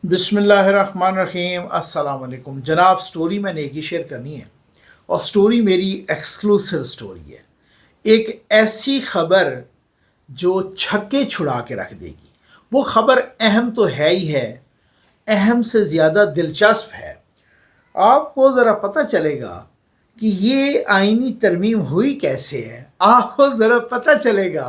बिस्मिल्लाहिर्रहमानिर्रहीम। अस्सलाम वालेकुम जनाब। स्टोरी मैंने एक ही शेयर करनी है और स्टोरी मेरी एक्सक्लूसिव स्टोरी है। एक ऐसी खबर जो छक्के छुड़ा के रख देगी। वो खबर अहम तो है ही है, अहम से ज़्यादा दिलचस्प है। आपको ज़रा पता चलेगा कि ये आईनी तरमीम हुई कैसे है। आपको ज़रा पता चलेगा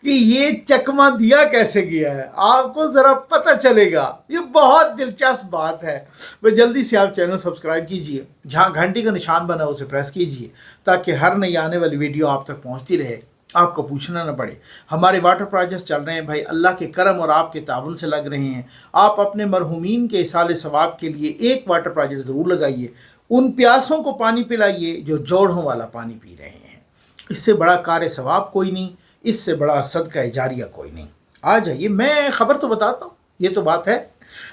कि ये चकमा दिया कैसे गया है। आपको ज़रा पता चलेगा। ये बहुत दिलचस्प बात है। वह जल्दी से आप चैनल सब्सक्राइब कीजिए, जहाँ घंटी का निशान बना उसे प्रेस कीजिए ताकि हर नई आने वाली वीडियो आप तक पहुँचती रहे, आपको पूछना ना पड़े। हमारे वाटर प्रोजेक्ट्स चल रहे हैं भाई, अल्लाह के करम और आपके ताउन से लग रहे हैं। आप अपने मरहूमीन के इसाले सवाब के लिए एक वाटर प्रोजेक्ट ज़रूर लगाइए। उन प्यासों को पानी पिलाइए जो जोड़ों वाला पानी पी रहे हैं। इससे बड़ा कार सवाब कोई नहीं, इससे बड़ा सदका जारिया कोई नहीं। आ जाइए, मैं खबर तो बताता हूँ, ये तो बात है,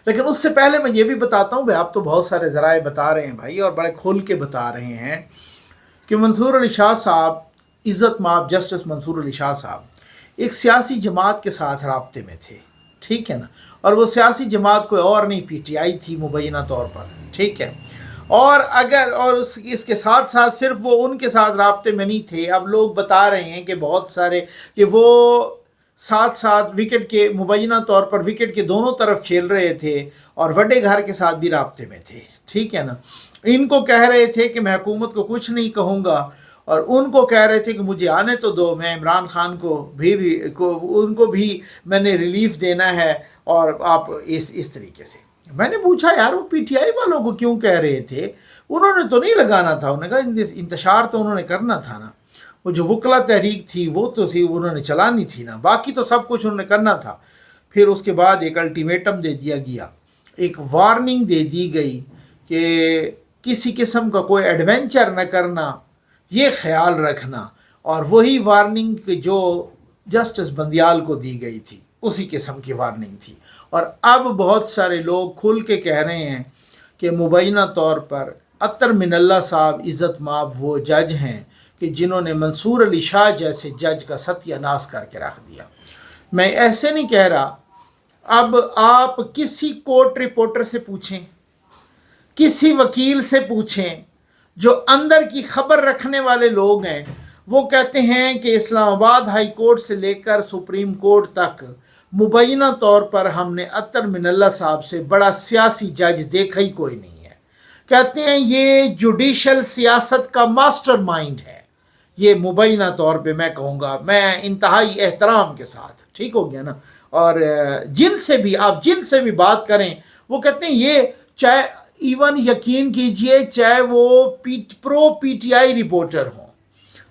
लेकिन उससे पहले मैं ये भी बताता हूँ भाई, आप तो बहुत सारे ज़राए बता रहे हैं भाई और बड़े खोल के बता रहे हैं कि मंसूर अली शाह साहब, इज़्ज़त माब जस्टिस मंसूर अली शाह साहब एक सियासी जमात के साथ राब्ते में थे, ठीक है ना। और वो सियासी जमात कोई और नहीं, PTI थी मुबैना तौर पर, ठीक है। और अगर और इसके साथ साथ सिर्फ वो उनके साथ राब्ते में नहीं थे, अब लोग बता रहे हैं कि बहुत सारे कि वो साथ साथ विकेट के मुबैना तौर पर विकेट के दोनों तरफ खेल रहे थे और वड्डे घर के साथ भी राब्ते में थे, ठीक है ना। इनको कह रहे थे कि मैं हुकूमत को कुछ नहीं कहूँगा और उनको कह रहे थे कि मुझे आने तो दो, मैं इमरान खान को उनको भी मैंने रिलीफ देना है। और आप इस तरीके से मैंने पूछा यार वो PTI वालों को क्यों कह रहे थे, उन्होंने तो नहीं लगाना था। उन्होंने कहा इंतशार तो उन्होंने करना था ना, वो जो वकला तहरीक थी वो तो थी, उन्होंने चलानी थी ना, बाकी तो सब कुछ उन्होंने करना था। फिर उसके बाद एक अल्टीमेटम दे दिया गया, एक वार्निंग दे दी गई कि किसी किस्म का कोई एडवेंचर न करना, ये ख्याल रखना। और वही वार्निंग जो जस्टिस बंदियाल को दी गई थी, उसी किस्म की वार्निंग थी। और अब बहुत सारे लोग खुल के कह रहे हैं कि मुबैना तौर पर अत्तर मिनल्ला साहब इज़्ज़त माब वो जज हैं कि जिन्होंने मंसूर अली शाह जैसे जज का सत्यानाश करके रख दिया। मैं ऐसे नहीं कह रहा। अब आप किसी कोर्ट रिपोर्टर से पूछें, किसी वकील से पूछें, जो अंदर की खबर रखने वाले लोग हैं, वो कहते हैं कि इस्लामाबाद हाई कोर्ट से लेकर सुप्रीम कोर्ट तक मुबैना तौर पर हमने अत्तर मिनल्ला साहब से बड़ा सियासी जज देखा ही कोई नहीं है। कहते हैं ये जुडिशल सियासत का मास्टर माइंड है। ये मुबैना तौर पे मैं कहूँगा, मैं इंतहाई एहतराम के साथ, ठीक हो गया ना। और जिनसे भी बात करें, वो कहते हैं ये चाहे इवन यकीन कीजिए चाहे वो प्रो PTI रिपोर्टर हों,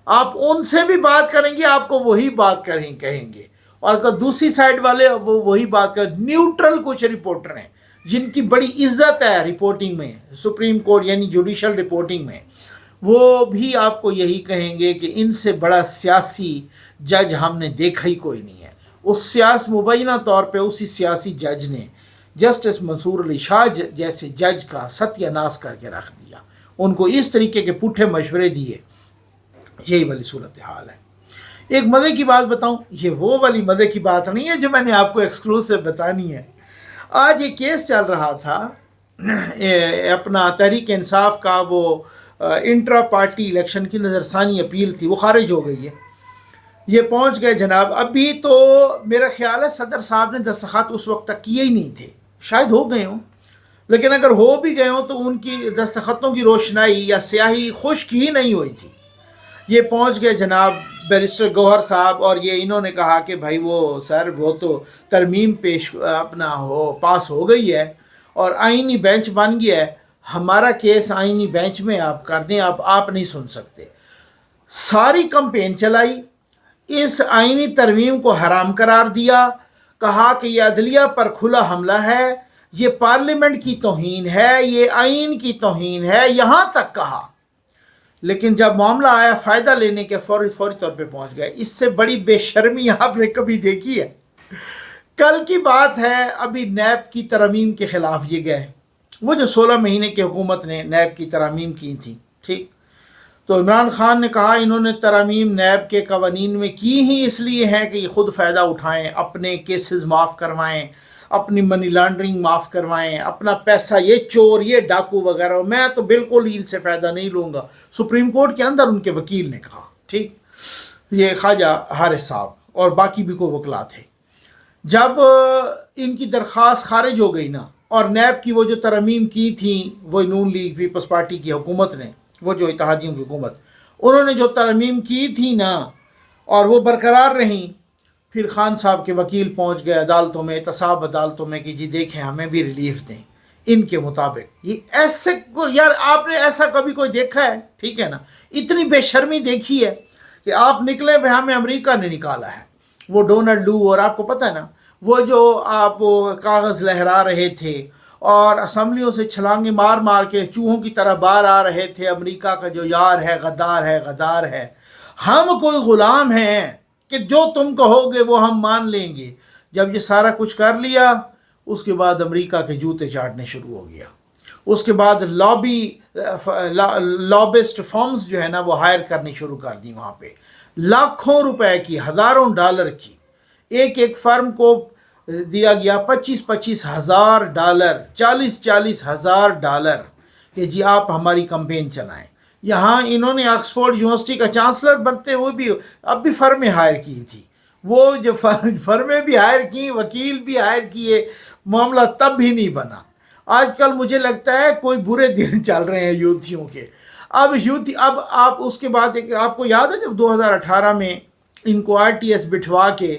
आप उनसे भी बात करेंगे आपको वही बात कहेंगे। और अगर दूसरी साइड वाले वो वही बात कर, न्यूट्रल कुछ रिपोर्टर हैं जिनकी बड़ी इज्जत है रिपोर्टिंग में, सुप्रीम कोर्ट यानी जुडिशल रिपोर्टिंग में, वो भी आपको यही कहेंगे कि इनसे बड़ा सियासी जज हमने देखा ही कोई नहीं है। उस मुबैना तौर पे उसी सियासी जज ने जस्टिस मंसूर अली शाह जैसे जज का सत्यानाश करके रख दिया, उनको इस तरीके के पुट्ठे मशवरे दिए। यही वाली सूरत हाल है। एक मज़े की बात बताऊं, ये वो वाली मज़े की बात नहीं है जो मैंने आपको एक्सक्लूसिव बतानी है। आज ये केस चल रहा था अपना तहरीक इंसाफ का, वो इंट्रा पार्टी इलेक्शन की नज़रसानी अपील थी, वो खारिज हो गई है। ये पहुंच गए जनाब। अभी तो मेरा ख्याल है सदर साहब ने दस्तखत उस वक्त तक किए ही नहीं थे, शायद हो गए हों, लेकिन अगर हो भी गए हों तो उनकी दस्तखतों की रोशनाई या स्याही खुश्क ही नहीं हुई थी। ये पहुंच गए जनाब बैरिस्टर गौहर साहब, और ये इन्होंने कहा कि भाई वो सर वो तो तरमीम पास हो गई है और आईनी बेंच बन गया है, हमारा केस आईनी बेंच में आप कर दें, आप नहीं सुन सकते। सारी कंपेन चलाई, इस आईनी तरमीम को हराम करार दिया, कहा कि यह अदलिया पर खुला हमला है, ये पार्लियामेंट की तौहीन है, ये आइन की तौहीन है, यहाँ तक कहा। लेकिन जब मामला आया फ़ायदा लेने के फौरी तौर पे पहुंच गए। इससे बड़ी बेशर्मी आपने कभी देखी है? कल की बात है, अभी नैब की तरमीम के ख़िलाफ़ ये गए, वो जो 16 महीने की हुकूमत ने नैब की तरमीम की थी, ठीक। तो इमरान खान ने कहा इन्होंने तरमीम नैब के कवानीन में की ही इसलिए है कि ये खुद फ़ायदा उठाएं, अपने केसेस माफ़ करवाएं, अपनी मनी लॉन्ड्रिंग माफ़ करवाएं, अपना पैसा ये चोर ये डाकू वगैरह, मैं तो बिल्कुल ही इनसे फ़ायदा नहीं लूँगा। सुप्रीम कोर्ट के अंदर उनके वकील ने कहा, ठीक, ये ख्वाजा हारिस साहब और बाकी भी कोई वकला थे। जब इनकी दरख्वास्त खारिज हो गई ना, और नैब की वो जो तरमीम की थी, वो नून लीग पीपल्स पार्टी की हुकूमत ने, वो जो इत्तेहादियों की हुकूमत, उन्होंने जो तरमीम की थी ना और वो बरकरार रहीं, फिर खान साहब के वकील पहुंच गए अदालतों में, एहतसाब अदालतों में कि जी देखें हमें भी रिलीफ दें इनके मुताबिक। ये ऐसे को यार आपने ऐसा कभी कोई देखा है? ठीक है ना, इतनी बेशर्मी देखी है कि आप निकले भाई हमें अमेरिका ने निकाला है, वो डोनाल्ड लू, और आपको पता है ना वो जो आप वो कागज़ लहरा रहे थे और असम्बलियों से छलांगे मार मार के चूहों की तरह बाहर आ रहे थे, अमेरिका का जो यार है गद्दार है गद्दार है, हम कोई ग़ुलाम हैं कि जो तुम कहोगे वो हम मान लेंगे। जब ये सारा कुछ कर लिया, उसके बाद अमेरिका के जूते चाटने शुरू हो गया। उसके बाद लॉबिस्ट फर्म्स जो है ना वो हायर करनी शुरू कर दी। वहाँ पे लाखों रुपए की, हज़ारों डॉलर की, एक एक फर्म को दिया गया 25-25 हज़ार डॉलर, 40-40 हज़ार डॉलर कि जी आप हमारी कैंपेन चलाएं। यहाँ इन्होंने ऑक्सफोर्ड यूनिवर्सिटी का चांसलर बनते हुए भी अब भी फर्में हायर की थी, वो जो फर्में भी हायर की, वकील भी हायर किए, मामला तब भी नहीं बना। आजकल मुझे लगता है कोई बुरे दिन चल रहे हैं यूथियों के। अब आप उसके बाद एक आपको याद है जब 2018 में इनको RTS बिठवा के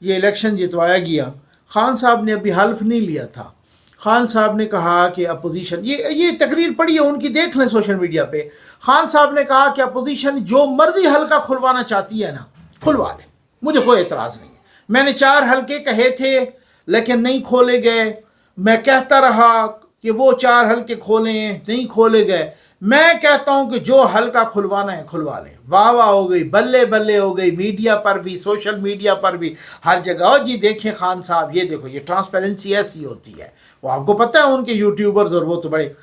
ये इलेक्शन जितवाया गया, खान साहब ने अभी हल्फ नहीं लिया था। खान साहब ने कहा कि अपोजिशन, ये तकरीर पड़ी है उनकी, देख लें सोशल मीडिया पे। खान साहब ने कहा कि अपोजिशन जो मर्जी हल्का खुलवाना चाहती है ना खुलवा ले, मुझे कोई एतराज़ नहीं है। मैंने 4 हल्के कहे थे लेकिन नहीं खोले गए, मैं कहता रहा कि वो 4 हल्के खोलें, नहीं खोले गए। मैं कहता हूं कि जो हल्का खुलवाना है खुलवा लें। वाह वाह हो गई, बल्ले बल्ले हो गई, मीडिया पर भी, सोशल मीडिया पर भी, हर जगह। और जी देखें खान साहब, ये देखो ये ट्रांसपेरेंसी ऐसी होती है। वो आपको पता है उनके यूट्यूबर्स और वो तो बड़े।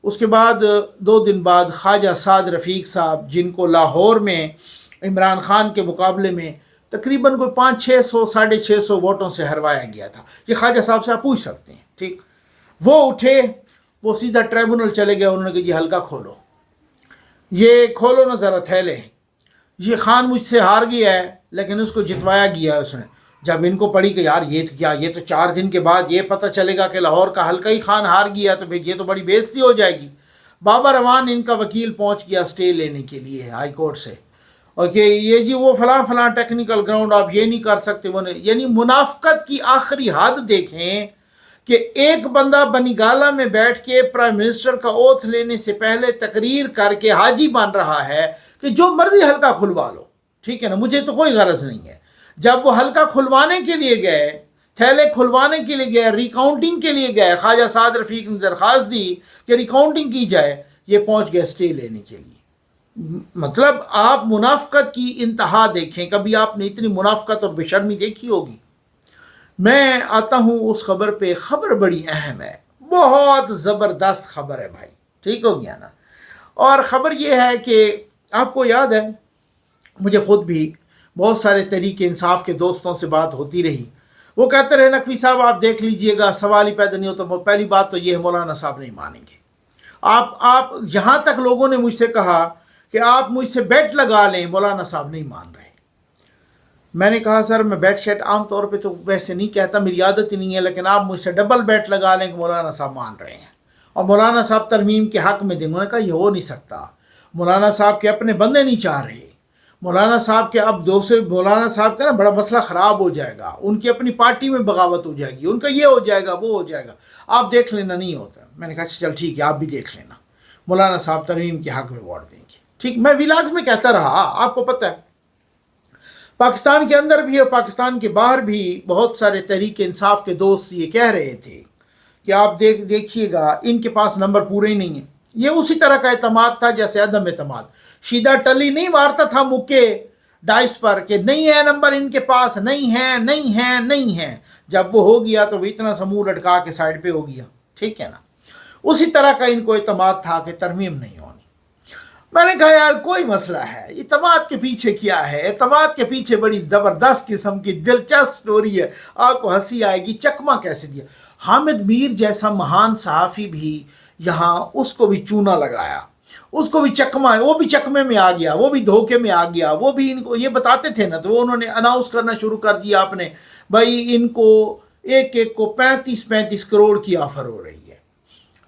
उसके बाद 2 दिन बाद ख्वाजा साद रफ़ीक साहब, जिनको लाहौर में इमरान खान के मुकाबले में तकरीबन कोई 500-600, 650 वोटों से हरवाया गया था, ये ख्वाजा साहब से आप पूछ सकते हैं, ठीक। वो उठे, वो सीधा ट्रिब्यूनल चले गए, उन्होंने कहा जी हल्का खोलो, ये खोलो ना ज़रा थैले। ये खान मुझसे हार गया है लेकिन उसको जितवाया गया है उसने। जब इनको पड़ी कि यार ये तो क्या, ये तो 4 दिन के बाद ये पता चलेगा कि लाहौर का हल्का ही खान हार गया, तो भाई ये तो बड़ी बेइज्जती हो जाएगी। बाबर अमान इनका वकील पहुंच गया स्टे लेने के लिए हाई कोर्ट से, और कि ये जी वो फलां टेक्निकल ग्राउंड आप ये नहीं कर सकते, वो नहीं। यानी मुनाफकत की आखिरी हद देखें कि एक बंदा बनीगाला में बैठ के प्राइम मिनिस्टर का ओथ लेने से पहले तकरीर करके हाजी बन रहा है कि जो मर्जी हल्का खुलवा लो, ठीक है ना, मुझे तो कोई गरज नहीं है। जब वो हल्का खुलवाने के लिए गए, थैले खुलवाने के लिए गए, रिकाउंटिंग के लिए गए, ख्वाजा साद रफ़ीक ने दरख्वास्त दी कि रिकाउंटिंग की जाए, ये पहुंच गए स्टे लेने के लिए। मतलब आप मुनाफकत की इंतहा देखें, कभी आपने इतनी मुनाफकत और बेशर्मी देखी होगी? मैं आता हूँ उस खबर पे। खबर बड़ी अहम है, बहुत ज़बरदस्त खबर है भाई, ठीक हो गया ना। और ख़बर ये है कि आपको याद है, मुझे ख़ुद भी बहुत सारे तहरीक इंसाफ के दोस्तों से बात होती रही, वो कहते रहे नकवी साहब आप देख लीजिएगा, सवाल ही पैदा नहीं होता। तो पहली बात तो ये है, मौलाना साहब नहीं मानेंगे। आप यहाँ तक लोगों ने मुझसे कहा कि आप मुझसे बेट लगा लें, मौलाना साहब नहीं मान रहे। मैंने कहा सर मैं बेट शेट आम तौर पे तो वैसे नहीं कहता, मेरी आदत ही नहीं है, लेकिन आप मुझसे डबल बेट लगा लें कि मौलाना साहब मान रहे हैं और मौलाना साहब तरमीम के हक़ में देंगे। उन्होंने कहा ये हो नहीं सकता, मौलाना साहब के अपने बंदे नहीं चाह रहे, मौलाना साहब के अब दूसरे मौलाना साहब का ना बड़ा मसला ख़राब हो जाएगा, उनकी अपनी पार्टी में बगावत हो जाएगी, उनका ये हो जाएगा वो हो जाएगा, आप देख लेना नहीं होता। मैंने कहा चल ठीक है आप भी देख लेना, मौलाना साहब तरमीम के हक़ में वोट देंगे, ठीक। मैं विलाग में कहता रहा, आपको पता है पाकिस्तान के अंदर भी और पाकिस्तान के बाहर भी बहुत सारे तहरीक इंसाफ के दोस्त ये कह रहे थे कि आप देखिएगा इनके पास नंबर पूरे ही नहीं है। ये उसी तरह का एतमाद था जैसे अदम एतमाद। शीदा टली नहीं मारता था मुक्के डाइस पर कि नहीं है नंबर इनके पास, नहीं है नहीं है नहीं है। जब वो हो गया तो वो इतना समूह लटका के साइड पे हो गया, ठीक है ना। उसी तरह का इनको एतमाद था कि तरमीम नहीं होनी। मैंने कहा यार कोई मसला है, इत्तेमाद के पीछे क्या है, इत्तेमाद के पीछे बड़ी ज़बरदस्त किस्म की दिलचस्प स्टोरी है, आपको हंसी आएगी। चकमा कैसे दिया, हामिद मीर जैसा महान सहाफ़ी भी यहाँ उसको भी चूना लगाया, उसको भी चकमा, वो भी चकमे में आ गया, वो भी धोखे में आ गया, वो भी इनको ये बताते थे ना, तो वो उन्होंने अनाउंस करना शुरू कर दिया आपने, भाई इनको एक एक को 35-35 करोड़ की ऑफर हो रही है,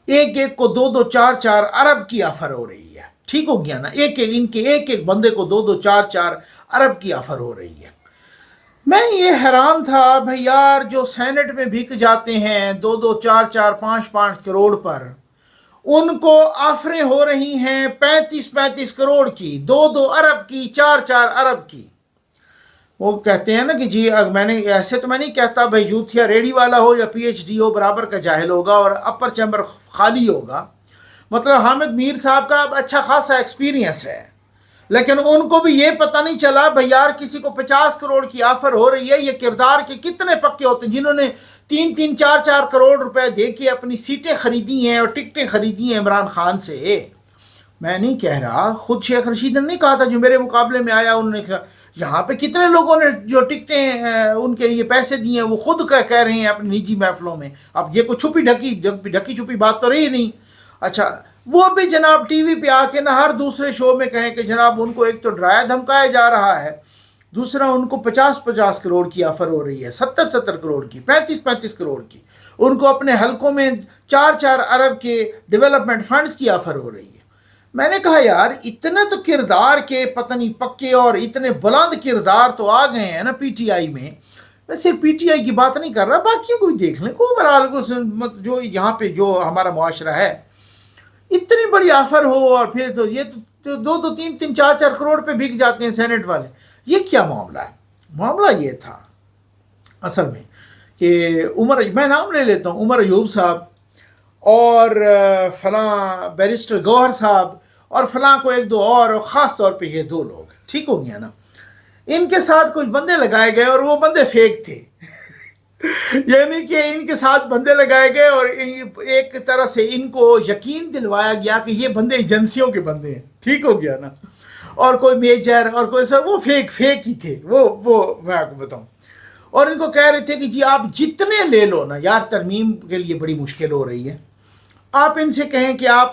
एक एक को 2-4 अरब की ऑफर हो रही है। ठीक हो गया ना, एक एक इनके एक एक बंदे को 2-4 अरब की ऑफर हो रही है। मैं ये हैरान था भाई यार, जो सेनेट में बिक जाते हैं 2-4 5-5 करोड़ पर, उनको ऑफरें हो रही हैं 35-35 करोड़ की, 2 अरब की, 4 अरब की। वो कहते हैं ना कि जी मैंने ऐसे तो मैं नहीं कहता भाई यूथिया रेडी वाला हो या PhD हो बराबर का जाहिल होगा और अपर चैम्बर खाली होगा, मतलब हामिद मीर साहब का अच्छा खासा एक्सपीरियंस है, लेकिन उनको भी ये पता नहीं चला भाई यार किसी को 50 करोड़ की ऑफर हो रही है, ये किरदार के कितने पक्के होते हैं जिन्होंने 3-3 4-4 करोड़ रुपए दे के अपनी सीटें खरीदी हैं और टिकटें खरीदी हैं इमरान खान से। मैं नहीं कह रहा, खुद शेख रशीद ने नहीं कहा था जो मेरे मुकाबले में आया, उन्होंने कहा यहाँ पे कितने लोगों ने जो टिकटें उनके लिए पैसे दिए हैं वो खुद कह रहे हैं अपनी निजी महफिलों में। अब ये कोई ढकी छुपी बात तो रही नहीं। अच्छा, वो भी जनाब टीवी पे आके ना हर दूसरे शो में कहें कि जनाब उनको एक तो डराया धमकाया जा रहा है, दूसरा उनको 50-50 करोड़ की ऑफर हो रही है, 70-70 करोड़ की, 35-35 करोड़ की, उनको अपने हलकों में 4-4 अरब के डेवलपमेंट फंड्स की ऑफर हो रही है। मैंने कहा यार इतने तो किरदार के पता नहीं पक्के और इतने बुलंद किरदार तो आ गए हैं ना PTI में। मैं सिर्फ PTI की बात नहीं कर रहा, बाकियों को भी देख लें, को ओवरऑल को जो यहाँ पे जो हमारा मुआशरा है, इतनी बड़ी ऑफर हो और फिर तो ये तो 2-3 4 करोड़ पे बिक जाते हैं सेनेट वाले। ये क्या मामला है? मामला ये था असल में कि मैं नाम ले लेता हूँ, उमर अयूब साहब और फलां बैरिस्टर गौहर साहब और फलां को एक दो और ख़ास तौर पे ये 2 लोग, ठीक हो गया ना, इनके साथ कुछ बंदे लगाए गए और वो बंदे फेक थे यानी कि इनके साथ बंदे लगाए गए और एक तरह से इनको यकीन दिलवाया गया कि ये बंदे एजेंसियों के बंदे हैं, ठीक हो गया ना, और कोई मेजर और कोई सर वो फेक ही थे, वो मैं आपको बताऊं। और इनको कह रहे थे कि जी आप जितने ले लो ना यार, तरमीम के लिए बड़ी मुश्किल हो रही है, आप इनसे कहें कि आप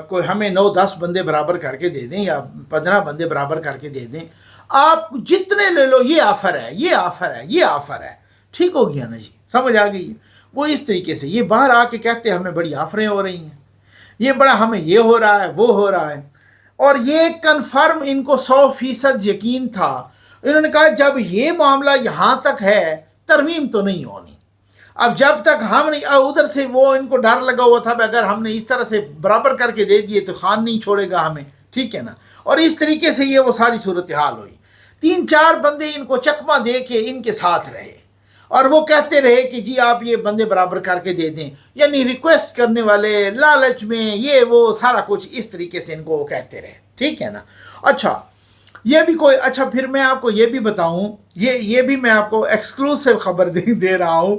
कोई हमें 9-10 बंदे बराबर करके दे दें या 15 बंदे बराबर करके दे दें, आप जितने ले लो, ये ऑफ़र है, ये ऑफ़र है, ये ऑफ़र है, ठीक हो गया ना जी, समझ आ गई है। वो इस तरीके से ये बाहर आके कहते हैं हमें बड़ी ऑफरें हो रही हैं, ये बड़ा हमें ये हो रहा है, वो हो रहा है, और ये कन्फर्म इनको 100% यकीन था। इन्होंने कहा जब ये मामला यहाँ तक है तरमीम तो नहीं होनी। अब जब तक हम नहीं, उधर से वो इनको डर लगा हुआ था अगर हमने इस तरह से बराबर करके दे दिए तो खान नहीं छोड़ेगा हमें, ठीक है ना, और इस तरीके से ये वो सारी सूरत हाल हुई। 3-4 बंदे इनको चकमा दे के इनके साथ रहे और वो कहते रहे कि जी आप ये बंदे बराबर करके दे दें, यानी रिक्वेस्ट करने वाले, लालच में, ये वो सारा कुछ इस तरीके से इनको वो कहते रहे, ठीक है ना। अच्छा, ये भी कोई, अच्छा फिर मैं आपको ये भी बताऊं, ये भी मैं आपको एक्सक्लूसिव खबर दे रहा हूं,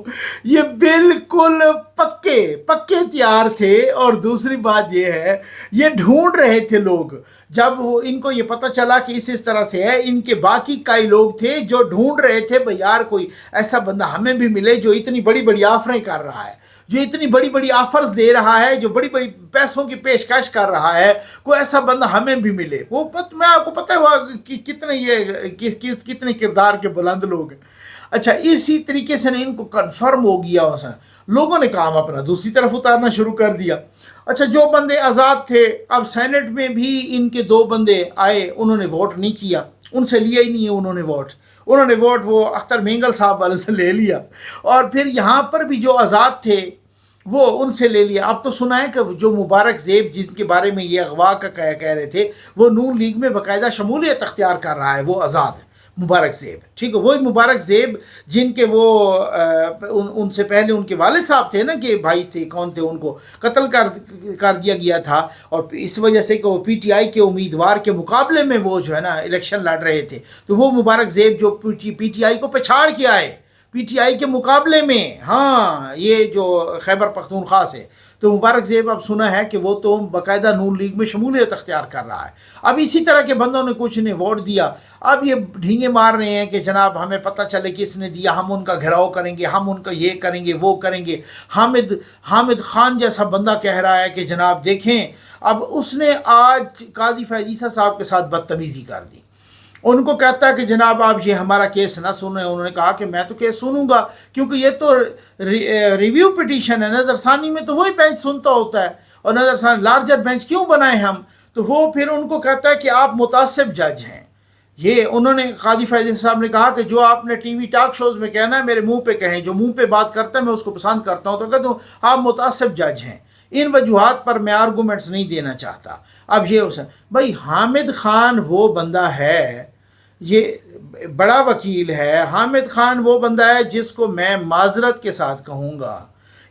ये बिल्कुल पक्के तैयार थे। और दूसरी बात ये है, ये ढूंढ रहे थे लोग, जब इनको ये पता चला कि इस तरह से है, इनके बाकी कई लोग थे जो ढूंढ रहे थे भाई यार कोई ऐसा बंदा हमें भी मिले जो इतनी बड़ी बड़ी ऑफरें कर रहा है, जो इतनी बड़ी बड़ी ऑफर्स दे रहा है, जो बड़ी बड़ी पैसों की पेशकश कर रहा है, कोई ऐसा बंदा हमें भी मिले। वो मैं आपको पता है कि कितने ये कितने किरदार के बुलंद लोग हैं। अच्छा, इसी तरीके से इनको कन्फर्म हो गया, उसने लोगों ने काम अपना दूसरी तरफ उतारना शुरू कर दिया। अच्छा, जो बंदे आज़ाद थे, अब सेनेट में भी इनके 2 बंदे आए, उन्होंने वोट नहीं किया, उनसे लिया ही नहीं है उन्होंने वोट वो अख्तर मेंगल साहब वाले से ले लिया। और फिर यहाँ पर भी जो आज़ाद थे वो उनसे ले लिया। अब तो सुना है कि जो मुबारक ज़ेब जिनके बारे में ये अगवा का कह रहे थे, वो नून लीग में बाकायदा शमूलियत अख्तियार कर रहा है, वो आज़ाद मुबारक ज़ेब, ठीक है, वही मुबारक ज़ेब जिनके वो उनसे पहले उनके वाले साहब थे ना, कि भाई थे, कौन थे, उनको कत्ल कर दिया गया था, और इस वजह से कि वो PTI के उम्मीदवार के मुकाबले में वो जो है ना इलेक्शन लड़ रहे थे, तो वो मुबारक ज़ेब जो PTI को पछाड़ के आए, پی ٹی آئی کے مقابلے میں، ہاں یہ جو خیبر پختونخوا سے، تو مبارک زیب اب سنا ہے کہ وہ تو باقاعدہ نون لیگ میں شمولیت اختیار کر رہا ہے۔ اب اسی طرح کے بندوں نے کچھ نے ووٹ دیا، اب یہ ڈھینگے مار رہے ہیں کہ جناب ہمیں پتہ چلے کس نے دیا، ہم ان کا گھیراؤ کریں گے، ہم ان کا یہ کریں گے وہ کریں گے۔ حامد خان جیسا بندہ کہہ رہا ہے کہ جناب دیکھیں، اب اس نے آج قاضی فیض عیسیٰ صاحب کے ساتھ بدتمیزی کر دی، ان کو کہتا ہے کہ جناب آپ یہ ہمارا کیس نہ سنیں۔ انہوں نے کہا کہ میں تو کیس سنوں گا، کیونکہ یہ تو ریویو پٹیشن ہے، نظر ثانی میں تو وہی بینچ سنتا ہوتا ہے، اور نظر ثانی لارجر بینچ کیوں بنائیں ہم؟ تو وہ پھر ان کو کہتا ہے کہ آپ متعصب جج ہیں۔ یہ انہوں نے قاضی فیض صاحب نے کہا کہ جو آپ نے ٹی وی ٹاک شوز میں کہنا ہے میرے منہ پہ کہیں، جو منہ پہ بات کرتا ہے میں اس کو پسند کرتا ہوں، تو کہتا ہوں آپ متعصب جج ہیں۔ ان وجوہات پر میں آرگومنٹس نہیں دینا چاہتا۔ اب یہ بھائی حامد خان وہ بندہ ہے، یہ بڑا وکیل ہے، حامد خان وہ بندہ ہے جس کو میں معذرت کے ساتھ کہوں گا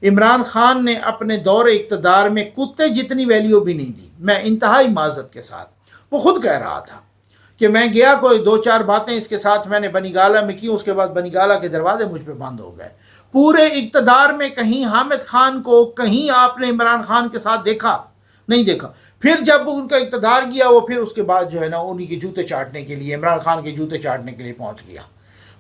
عمران خان نے اپنے دور اقتدار میں کتے جتنی ویلیو بھی نہیں دی، میں انتہائی معذرت کے ساتھ۔ وہ خود کہہ رہا تھا کہ میں گیا، کوئی 2-4 باتیں اس کے ساتھ میں نے بنی گالہ میں کی، اس کے بعد بنی گالہ کے دروازے مجھ پہ بند ہو گئے۔ پورے اقتدار میں کہیں حامد خان کو کہیں آپ نے عمران خان کے ساتھ دیکھا؟ نہیں دیکھا۔ پھر جب ان کا اقتدار گیا، وہ پھر اس کے بعد جو ہے نا انہی کے جوتے چاٹنے کے لیے، عمران خان کے جوتے چاٹنے کے لیے پہنچ گیا۔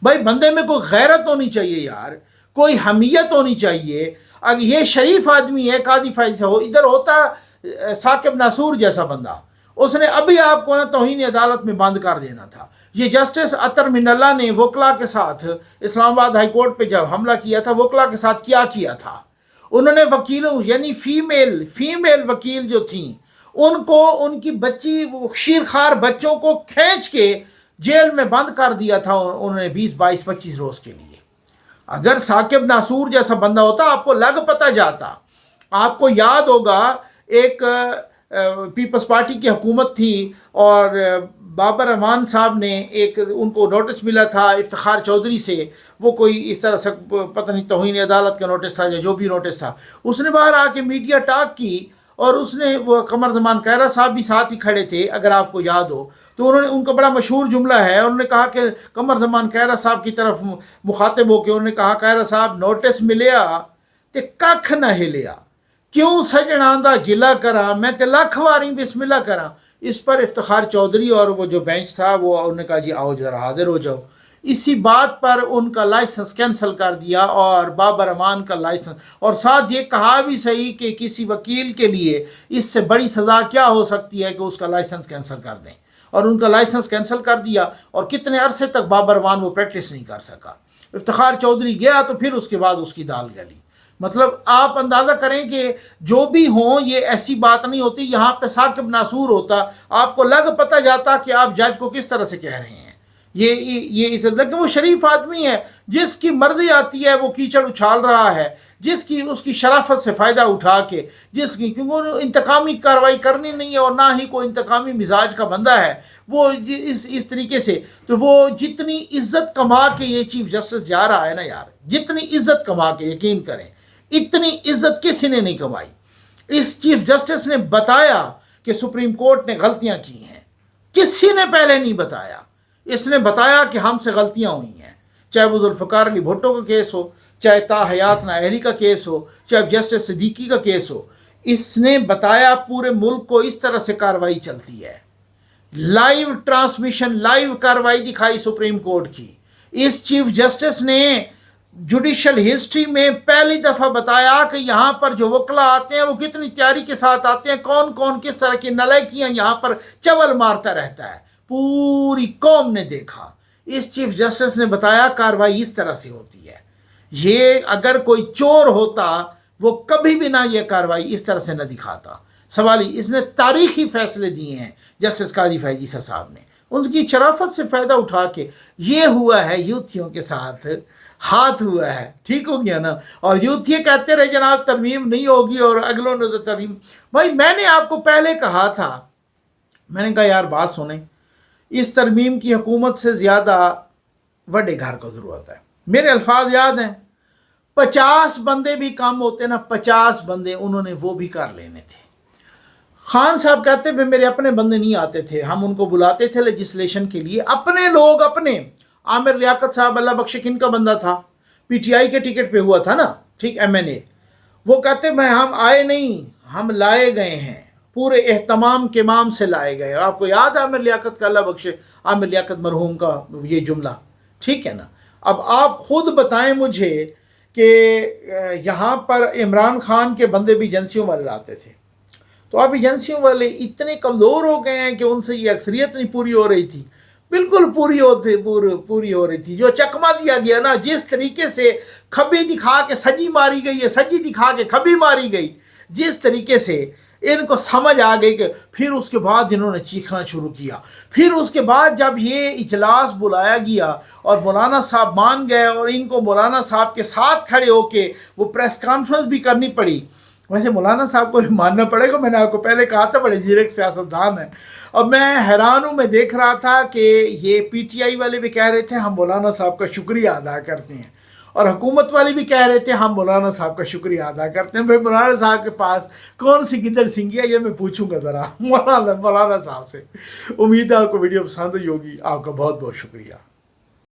بھائی بندے میں کوئی غیرت ہونی چاہیے یار، کوئی حمیت ہونی چاہیے۔ اگر یہ شریف آدمی ہے قاضی فیض ہو، ادھر ہوتا ثاقب ناصور جیسا بندہ، اس نے ابھی آپ کو نا توہین عدالت میں بند کر دینا تھا۔ یہ جسٹس عطر من اللہ نے وکلا کے ساتھ اسلام آباد ہائی کورٹ پہ جب حملہ کیا تھا، وکلا کے ساتھ کیا تھا؟ انہوں نے وکیلوں یعنی فیمیل وکیل جو تھیں ان کو، ان کی بچی شیرخوار بچوں کو کھینچ کے جیل میں بند کر دیا تھا انہوں نے 20 22 25 روز کے لیے۔ اگر ثاقب ناصور جیسا بندہ ہوتا آپ کو لگ پتہ جاتا۔ آپ کو یاد ہوگا ایک پیپلز پارٹی کی حکومت تھی اور بابر امان صاحب نے ایک ان کو نوٹس ملا تھا افتخار چودھری سے، وہ کوئی اس طرح سے پتہ نہیں توہین عدالت کا نوٹس تھا یا جو بھی نوٹس تھا، اس نے باہر آ کے میڈیا ٹاک کی، اور اس نے وہ قمر زمان کائرہ صاحب بھی ساتھ ہی کھڑے تھے اگر آپ کو یاد ہو، تو انہوں نے ان کا بڑا مشہور جملہ ہے، انہوں نے کہا کہ قمر زمان کائرہ صاحب کی طرف مخاطب ہو کے انہوں نے کہا کائرہ صاحب نوٹس ملیا تے ککھ نہ ہلیا، کیوں سجنا دا گلا کراں میں تے لاکھ واری بسم اللہ کراں۔ اس پر افتخار چودھری اور وہ جو بینچ تھا وہ انہوں نے کہا جی آؤ ذرا حاضر ہو جاؤ۔ اسی بات پر ان کا لائسنس کینسل کر دیا اور بابر امان کا لائسنس، اور ساتھ یہ کہا بھی صحیح کہ کسی وکیل کے لیے اس سے بڑی سزا کیا ہو سکتی ہے کہ اس کا لائسنس کینسل کر دیں، اور ان کا لائسنس کینسل کر دیا، اور کتنے عرصے تک بابر امان وہ پریکٹس نہیں کر سکا۔ افتخار چودھری گیا تو پھر اس کے بعد اس کی دال گلی۔ مطلب آپ اندازہ کریں کہ جو بھی ہوں یہ ایسی بات نہیں ہوتی، یہاں پہ ثاقب ناصور ہوتا آپ کو لگ پتہ جاتا کہ آپ جج کو کس طرح سے کہہ رہے ہیں۔ یہ لیکن وہ شریف آدمی ہے، جس کی مرضی آتی ہے وہ کیچڑ اچھال رہا ہے، جس کی اس کی شرافت سے فائدہ اٹھا کے، جس کی کیونکہ انتقامی کارروائی کرنی نہیں ہے اور نہ ہی کوئی انتقامی مزاج کا بندہ ہے وہ اس طریقے سے، تو وہ جتنی عزت کما کے یہ چیف جسٹس جا رہا ہے نا یار، جتنی عزت کما کے، یقین کریں اتنی عزت کسی نے نہیں کمائی۔ اس چیف جسٹس نے بتایا کہ سپریم کورٹ نے غلطیاں کی ہیں، کسی نے پہلے نہیں بتایا۔ اس نے بتایا کہ ہم سے غلطیاں ہوئی ہیں، چاہے وہ ذوالفقار علی بھٹو کا کیس ہو، چاہے تا حیات نااہلی کا کیس ہو، چاہے جسٹس صدیقی کا کیس ہو۔ اس نے بتایا پورے ملک کو اس طرح سے کارروائی چلتی ہے، لائیو ٹرانسمیشن، لائیو کارروائی دکھائی سپریم کورٹ کی۔ اس چیف جسٹس نے جوڈیشل ہسٹری میں پہلی دفعہ بتایا کہ یہاں پر جو وکلا آتے ہیں وہ کتنی تیاری کے ساتھ آتے ہیں، کون کون کس طرح کی نالائکیاں یہاں پر چول مارتا رہتا ہے، پوری قوم نے دیکھا۔ اس چیف جسٹس نے بتایا کارروائی اس طرح سے ہوتی ہے۔ یہ اگر کوئی چور ہوتا وہ کبھی بھی نہ یہ کارروائی اس طرح سے نہ دکھاتا۔ سوال ہی اس نے تاریخی فیصلے دیے ہیں جسٹس قاضی فیض عیسیٰ صاحب نے، ان کی شرافت سے فائدہ اٹھا کے۔ یہ ہوا ہے یوتھیوں کے ساتھ، ہاتھ ہوا ہے، ٹھیک ہو گیا نا۔ اور یوتھی کہتے رہے جناب ترمیم نہیں ہوگی اور اگلوں نے تو ترمیم۔ بھائی میں نے آپ کو پہلے کہا تھا، میں نے کہا یار بات سنیں، اس ترمیم کی حکومت سے زیادہ وڈے گھر کو ضرورت ہے۔ میرے الفاظ یاد ہیں، 50 بندے بھی کام ہوتے نا، 50 بندے انہوں نے وہ بھی کر لینے تھے۔ خان صاحب کہتے ہیں میرے اپنے بندے نہیں آتے تھے، ہم ان کو بلاتے تھے لیجسلیشن کے لیے، اپنے لوگ، اپنے عامر لیاقت صاحب اللہ بخشے کن کا بندہ تھا، पीटीआई के टिकट पे हुआ था ना, ठीक, एमएनए। वो कहते मैं हम आए नहीं, हम लाए गए हैं, पूरे एहतमाम के माम से लाए गए। आपको याद है आमिर लियाकत का, अल्लाह बख्शे आमिर लियाकत मरहूम का ये जुमला, ठीक है ना। अब आप खुद बताएं मुझे कि यहाँ पर इमरान खान के बंदे भी एजेंसियों वाले लाते थे, तो अब एजेंसियों वाले इतने कमज़ोर हो गए हैं कि उनसे ये अक्सरियत नहीं पूरी हो रही थी। बिल्कुल पूरी हो रही थी। जो चकमा दिया गया ना, जिस तरीके से खबी दिखा के सजी मारी गई है, सजी दिखा के खबी मारी गई, जिस तरीके से इनको समझ आ गई कि फिर उसके बाद इन्होंने चीखना शुरू किया। फिर उसके बाद जब ये इजलास बुलाया गया और मौलाना साहब मान गए और इनको मौलाना साहब के साथ खड़े होके वो प्रेस कॉन्फ्रेंस भी करनी पड़ी। वैसे मौलाना साहब को भी मानना पड़ेगा, मैंने आपको पहले कहा था बड़े जीरक सियासतदान है। अब मैं हैरान हूँ, मैं देख रहा था कि ये पीटीआई वाले भी कह रहे थे हम मौलाना साहब का शुक्रिया अदा करते हैं, और हुकूमत वाले भी कह रहे थे हम मौलाना साहब का शुक्रिया अदा करते हैं। भाई मौलाना साहब के पास कौन सी गिद्दड़ सिंगी है, ये मैं पूछूंगा ज़रा मौलाना साहब से। उम्मीद है आपको वीडियो पसंद आई होगी। आपका बहुत बहुत शुक्रिया।